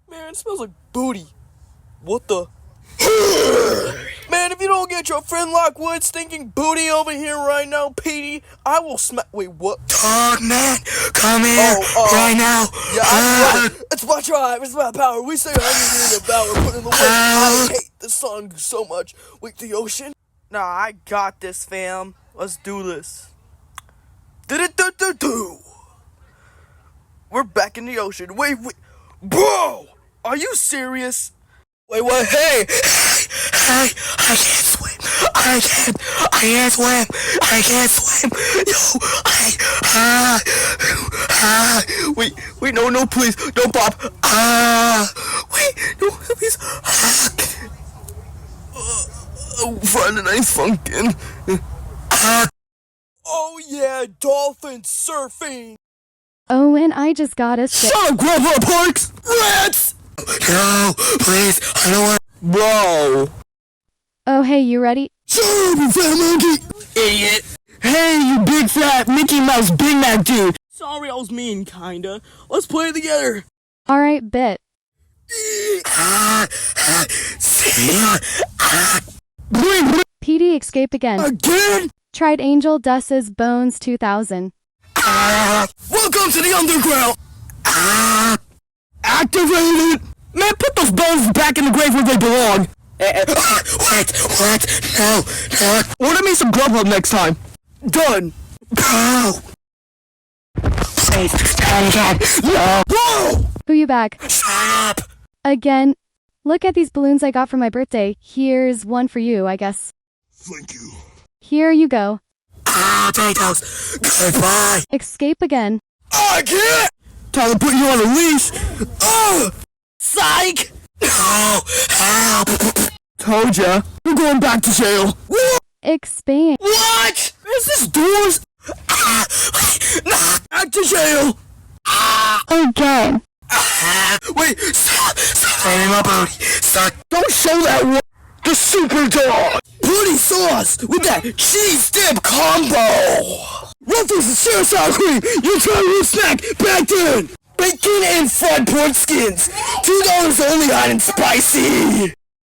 Man, it smells like booty. What the? Man, if you don't get your friend Lockwood stinking booty over here right now, Petey, I will smack. Wait, what? Dog man, come here right now. Yeah, it's my tribe, it's my power. We say I'm in the power, put in the work. I hate the sun so much. Wait, the ocean? Nah, I got this, fam. Let's do this. Do. We're back in the ocean. Wait, bro, are you serious? Wait, what? Hey, I can't swim. I can't swim. Yo, wait, no, please, don't pop. Wait, no, please. Friday night funkin'. Oh yeah, dolphin surfing. Oh, and I just got a sick. Shut up, Grandpa Parks! Rats! No, please, I don't want. Bro. Oh, hey, you ready? Shut up, you fat monkey! Idiot! Hey, you big fat Mickey Mouse Big Mac dude! Sorry, I was mean, kinda. Let's play it together. Alright, bet. PD escape again. Again? Tried Angel Dust's Bones 2000. Welcome to the underground! Activated! Man, put those bones back in the grave where they belong! What? No. Order me some Grubhub next time. Done. No. Please, again. No. Whoa! Who you back? Shut up! Again. Look at these balloons I got for my birthday. Here's one for you, I guess. Thank you. Here you go. Take those. Goodbye. Escape again. I can't! Time to put you on a leash. Psych! No, help! Told ya. You're going back to jail. Expand. What? Is this doors? Back to jail. Again. Wait, stop saying my booty. Stop. Don't show that one. The super dog. Booty sauce with that cheese dip combo. Ruffles and share sour cream. You try your snack back then. Bacon and fried pork skins. $2 only hot and spicy.